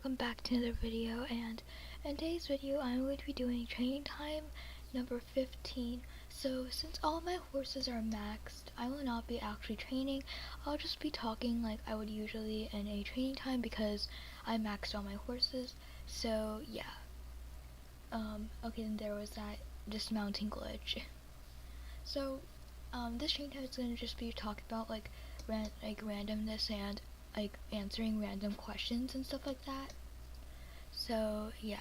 welcome back to another video, and in today's video I'm going to be doing training time number 15. So since all of my horses are maxed, I will not be actually training. I'll just be talking like I would usually in a training time because I maxed all my horses. So yeah. Okay, then there was that dismounting glitch. So this training time is going to just be talking about like randomness and like answering random questions and stuff like that. So yeah.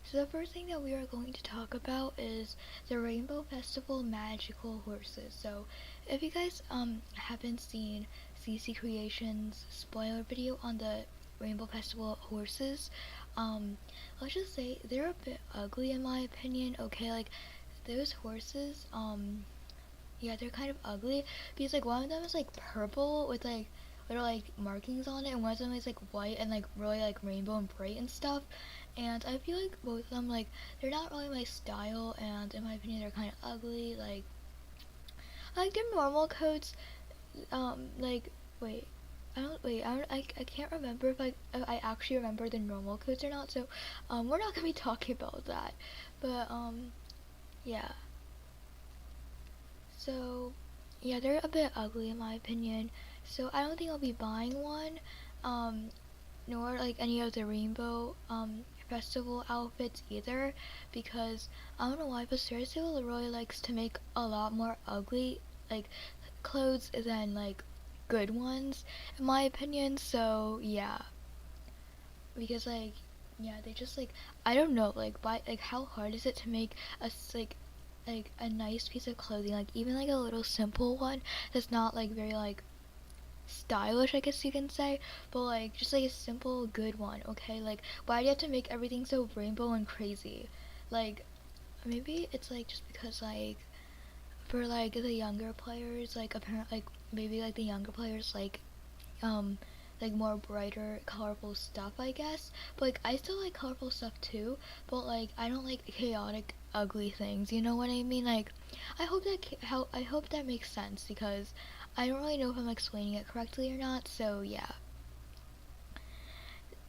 So the first thing that we are going to talk about is the Rainbow Festival magical horses. So if you guys haven't seen CC Creations spoiler video on the Rainbow Festival horses, let's just say they're a bit ugly in my opinion. Okay, like those horses, yeah, they're kind of ugly because like one of them is like purple with like little like markings on it, and one of them is like white and like really like rainbow and bright and stuff. And I feel like both of them, like, they're not really my style, and in my opinion they're kind of ugly. Like their normal coats, like I can't remember if I actually remember the normal coats or not, so we're not gonna be talking about that. But yeah. So, yeah, they're a bit ugly in my opinion. So I don't think I'll be buying one, nor like any of the rainbow festival outfits either, because I don't know why, but Cersei really likes to make a lot more ugly like clothes than like good ones, in my opinion. So yeah, because like yeah, they just like I don't know like how hard is it to make a like a nice piece of clothing, like even like a little simple one that's not like very like stylish, I guess you can say, but like just like a simple good one. Okay, like why do you have to make everything so rainbow and crazy? Like maybe it's like just because like for like the younger players, like apparently like maybe like the younger players like more brighter colorful stuff, I guess. But like I still like colorful stuff too, but like I don't like chaotic ugly things, you know what I mean? Like I hope that makes sense, because I don't really know if I'm explaining it correctly or not. So yeah,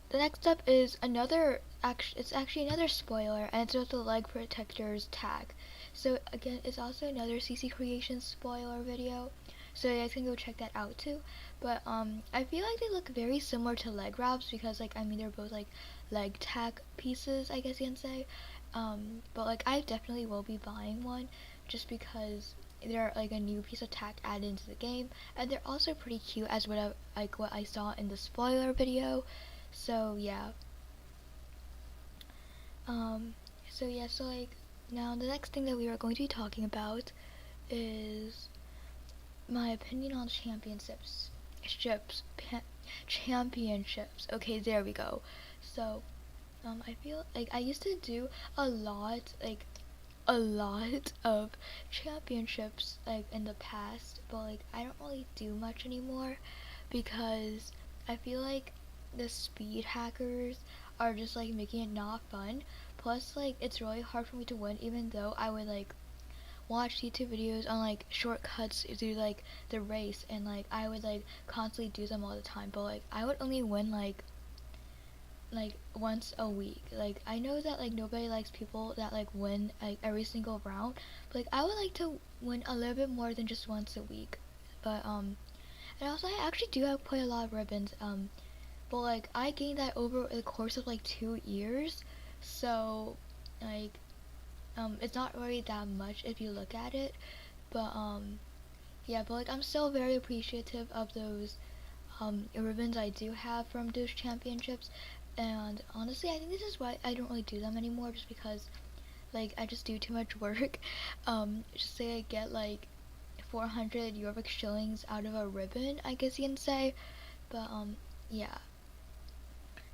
the next up is it's actually another spoiler, and it's with the leg protectors tag. So again, it's also another CC Creations spoiler video, so you guys can go check that out too. But I feel like they look very similar to leg wraps, because like I mean they're both like leg tag pieces, I guess you can say. But like I definitely will be buying one just because they're like a new piece of tag added into the game, and they're also pretty cute as what I saw in the spoiler video. So yeah. So yeah, so like now the next thing that we are going to be talking about is my opinion on championships. Okay, there we go. So I feel like I used to do a lot of championships like in the past, but like I don't really do much anymore, because I feel like the speed hackers are just like making it not fun. Plus like it's really hard for me to win, even though I would like watch YouTube videos on like shortcuts through like the race, and like I would like constantly do them all the time, but like I would only win like once a week. Like I know that like nobody likes people that like win like every single round, but like I would like to win a little bit more than just once a week. But and also I actually do have quite a lot of ribbons, but like I gained that over the course of like 2 years, so like it's not really that much if you look at it. But yeah, but like I'm still very appreciative of those ribbons I do have from those championships. And honestly, I think this is why I don't really do them anymore, just because like I just do too much work. Just say I get like 400 Yorvik shillings out of a ribbon, I guess you can say. But yeah.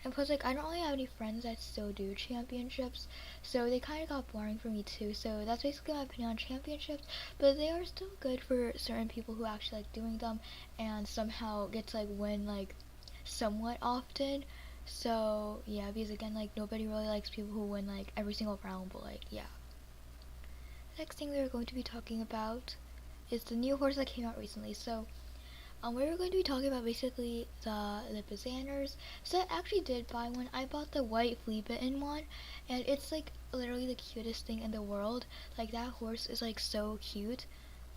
And plus, like, I don't really have any friends that still do championships, so they kind of got boring for me too. So that's basically my opinion on championships. But they are still good for certain people who actually like doing them and somehow get to like win like somewhat often. So yeah, because again, like nobody really likes people who win like every single round. But like yeah. The next thing we are going to be talking about is the new horse that came out recently. So We were going to be talking about basically the Lipizanders. So I actually did buy one. I bought the white flea bitten one, and it's like literally the cutest thing in the world. Like that horse is like so cute.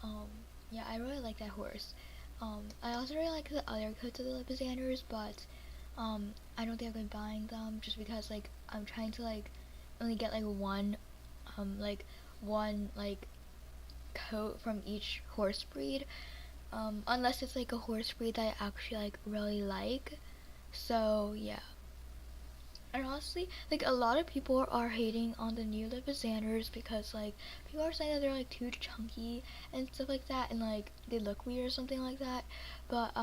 Um, yeah, I really like that horse. I also really like the other coats of the Lipizanders, but I don't think I'm gonna be buying them just because like I'm trying to like only get like one coat from each horse breed. Unless it's like a horse breed that I actually like really like. So yeah. And honestly, like a lot of people are hating on the new Lipizanders because like people are saying that they're like too chunky and stuff like that, and like they look weird or something like that. But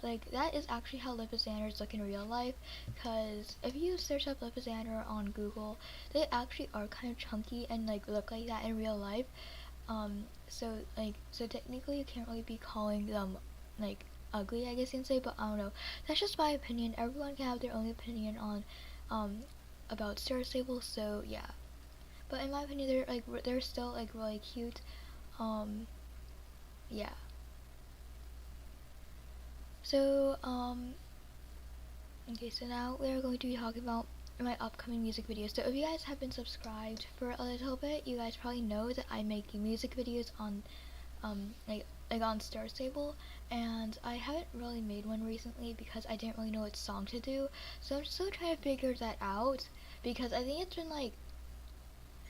like that is actually how Lipizanders look in real life. Cause if you search up Lipizander on Google, they actually are kind of chunky and like look like that in real life. So technically you can't really be calling them like ugly, I guess you can say, but I don't know. That's just my opinion. Everyone can have their own opinion on um about Star Stable, so yeah. But in my opinion, they're still like really cute. Um, yeah. So okay, so now we're going to be talking about my upcoming music videos. So if you guys have been subscribed for a little bit, you guys probably know that I make music videos on like on Star Stable, and I haven't really made one recently because I didn't really know what song to do. So I'm still trying to figure that out because I think it's been like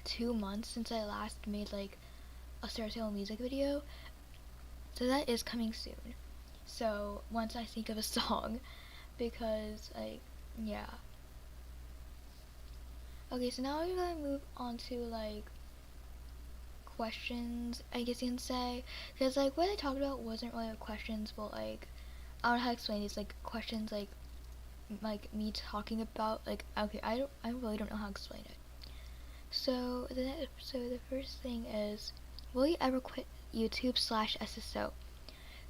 2 months since I last made like a Star Stable music video. So that is coming soon. So once I think of a song, because like yeah. Okay, so now we're gonna move on to like questions, I guess you can say, because like what I talked about wasn't really questions, but like I don't know how to explain these like questions, like me talking about like okay, I really don't know how to explain it. So the first thing is, will you ever quit YouTube/SSO?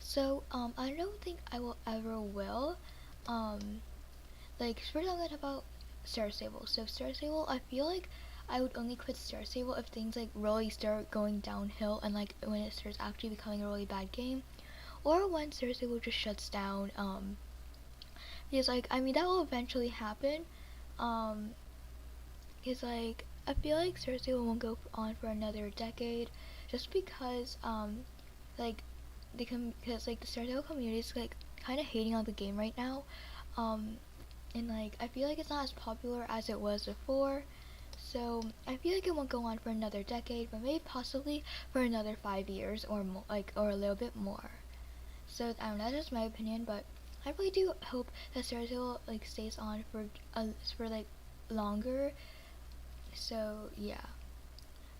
So I don't think I will ever will. Um, like first I'm gonna talk about Star Stable. So Star Stable, I feel like I would only quit Star Stable if things like really start going downhill and like when it starts actually becoming a really bad game, or when Star Stable just shuts down. Because like I mean that will eventually happen. Um, because like I feel like Star Stable won't go on for another decade, just because like because like the Star Stable community is like kind of hating on the game right now. Um, and like I feel like it's not as popular as it was before. So I feel like it won't go on for another decade, but maybe possibly for another 5 years or more, like or a little bit more. So I don't know, that's just my opinion, but I really do hope that Star Stable like stays on for like longer. So yeah.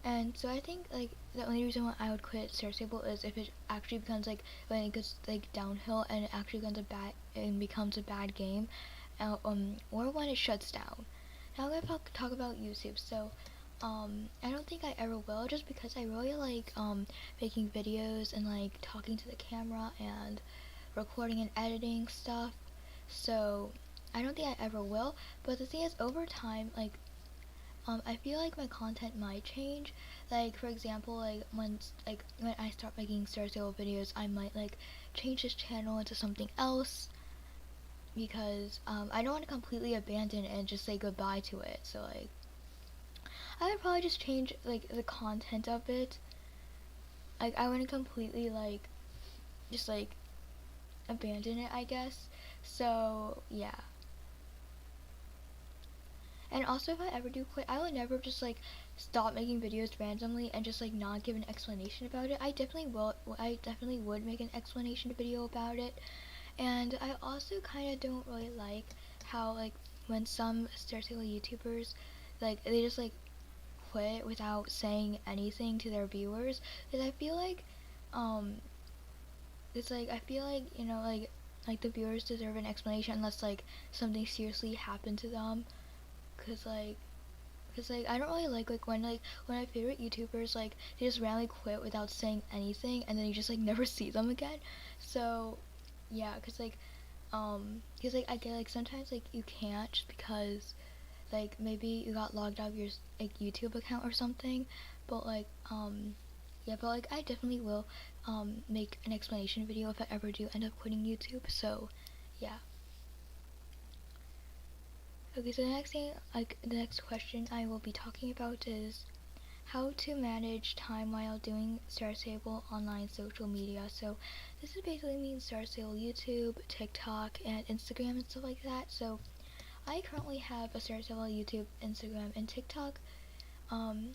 And so I think like the only reason why I would quit Star Stable is if it actually becomes like when it goes like downhill and it actually becomes a bad game, or when it shuts down. Now I'm gonna talk about YouTube. So I don't think I ever will, just because I really like making videos and like talking to the camera and recording and editing stuff. So I don't think I ever will. But the thing is, over time, like I feel like my content might change. Like for example, when I start making Star Stable videos, I might like change this channel into something else because I don't want to completely abandon it and just say goodbye to it. So like I would probably just change like the content of it. Like I wouldn't completely like just like abandon it, I guess. So yeah. And also, if I ever do quit, I will never just like stop making videos randomly and just like not give an explanation about it. I definitely will. I definitely would make an explanation video about it. And I also kind of don't really like how like when some Star Stable YouTubers like they just like quit without saying anything to their viewers. Because I feel like um it's like I feel like like the viewers deserve an explanation unless like something seriously happened to them. Cause like I don't really like when my favorite YouTubers like they just randomly quit without saying anything and then you just like never see them again. So yeah, cause like I get like sometimes like you can't just because like maybe you got logged out of your like YouTube account or something, but like yeah, but like I definitely will make an explanation video if I ever do end up quitting YouTube. So yeah. Okay, so the next question I will be talking about is how to manage time while doing Star Stable online social media. So this is basically means Star Stable YouTube, TikTok, and Instagram and stuff like that. So I currently have a Star Stable YouTube, Instagram, and TikTok. Um,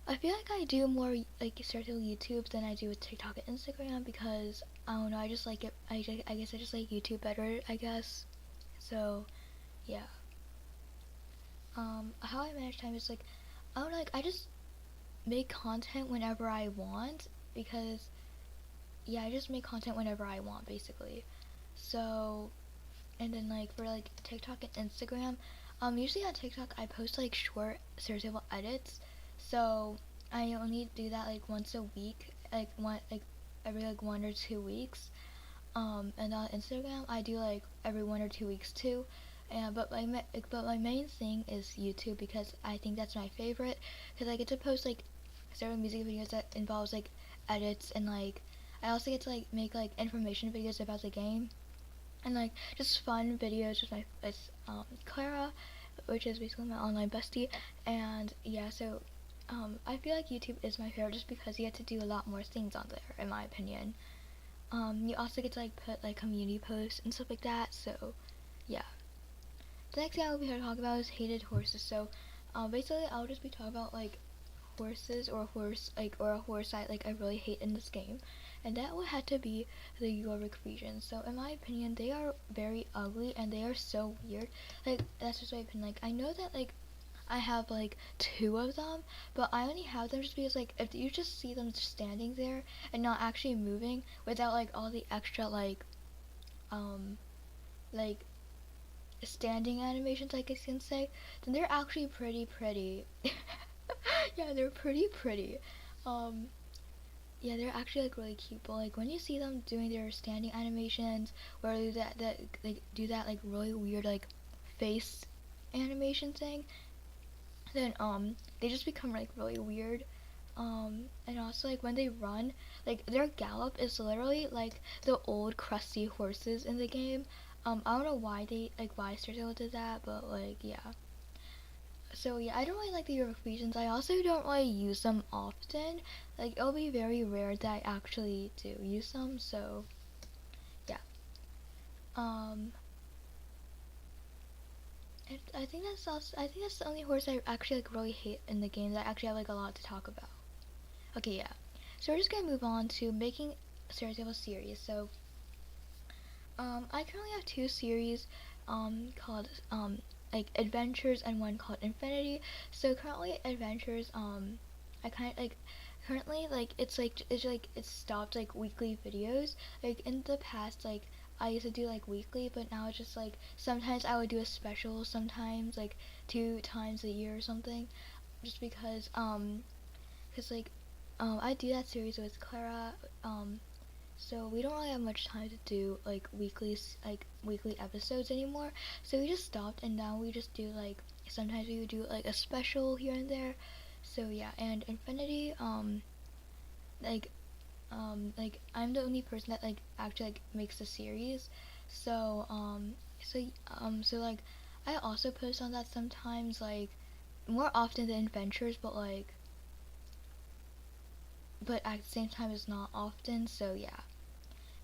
I feel like I do more like Star Stable YouTube than I do with TikTok and Instagram because I don't know. I just like it. I guess I just like YouTube better. I guess. So yeah. How I manage time is like I don't know, like I just make content whenever I want because yeah, I just make content whenever I want basically. So and then like for like TikTok and Instagram, usually on TikTok I post like short searchable edits. So I only do that like once a week, like every like 1 or 2 weeks. And on Instagram I do like every 1 or 2 weeks too. And but my main thing is YouTube because I think that's my favorite because I get to post like several music videos that involves like edits and like I also get to like make like information videos about the game and like just fun videos with Clara, which is basically my online bestie. And yeah, so I feel like YouTube is my favorite just because you get to do a lot more things on there in my opinion. You also get to like put like community posts and stuff like that. So yeah. The next thing I'll be here to talk about is hated horses. So basically I'll just be talking about like horses or a horse I like I really hate in this game, and that would have to be the Yorick region. So in my opinion, they are very ugly and they are so weird. Like that's just my opinion. Like I know that like I have like 2 of them, but I only have them just because like if you just see them standing there and not actually moving without like all the extra um like standing animations I guess you can say, then they're actually pretty. Yeah, they're pretty. Um, yeah, they're actually like really cute. But like when you see them doing their standing animations, or do that like really weird like face animation thing, then they just become like really weird. And also like when they run, like their gallop is literally like the old crusty horses in the game. I don't know why Starfield did that, but like yeah. So yeah, I don't really like the Eurovisions. I also don't really use them often. Like it'll be very rare that I actually do use them. So yeah. Um, I think I think that's the only horse I actually like really hate in the game that I actually have like a lot to talk about. Okay, yeah. So we're just gonna move on to making a series. So I currently have 2 series called like Adventures and one called Infinity. So currently Adventures I kind of like currently like it's stopped like weekly videos. Like in the past like I used to do like weekly, but now it's just like sometimes I would do a special, sometimes like 2 times a year or something, just because like I do that series with Clara so we don't really have much time to do like weekly episodes anymore. So we just stopped and now we just do like sometimes we would do like a special here and there. So yeah, and Infinity like like I'm the only person that like actually like makes the series. So so like I also post on that sometimes like more often than Adventures, but at the same time it's not often. So yeah.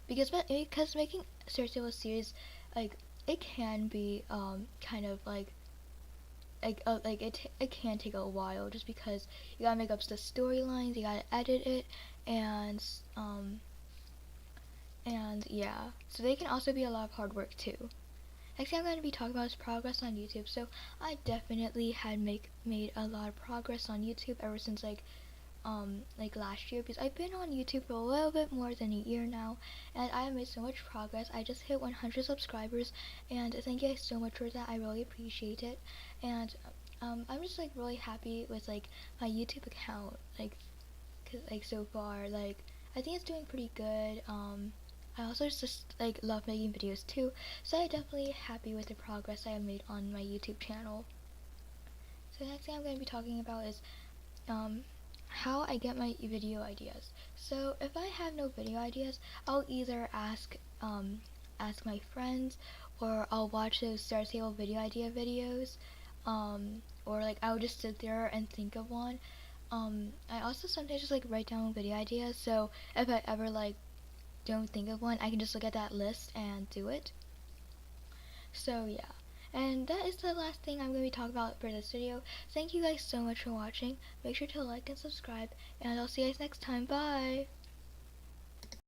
Because making a series like it can be kind of like it can take a while just because you gotta make up the storylines, you gotta edit it, and and yeah, so they can also be a lot of hard work too. Next thing I'm going to be talking about is progress on YouTube. So I definitely had made a lot of progress on YouTube ever since like last year, because I've been on YouTube for a little bit more than a year now, and I have made so much progress. I just hit 100 subscribers, and thank you guys so much for that. I really appreciate it, and I'm just like really happy with like my YouTube account, like, 'cause, like so far, like I think it's doing pretty good. I also just like love making videos too, so I'm definitely happy with the progress I have made on my YouTube channel. So the next thing I'm going to be talking about is um how I get my video ideas. So if I have no video ideas, I'll either ask my friends, or I'll watch those Star Table video idea videos, or like I'll just sit there and think of one. I also sometimes just like write down video ideas, so if I ever like don't think of one, I can just look at that list and do it. So yeah, and that is the last thing I'm going to be talking about for this video. Thank you guys so much for watching. Make sure to like and subscribe, and I'll see you guys next time. Bye!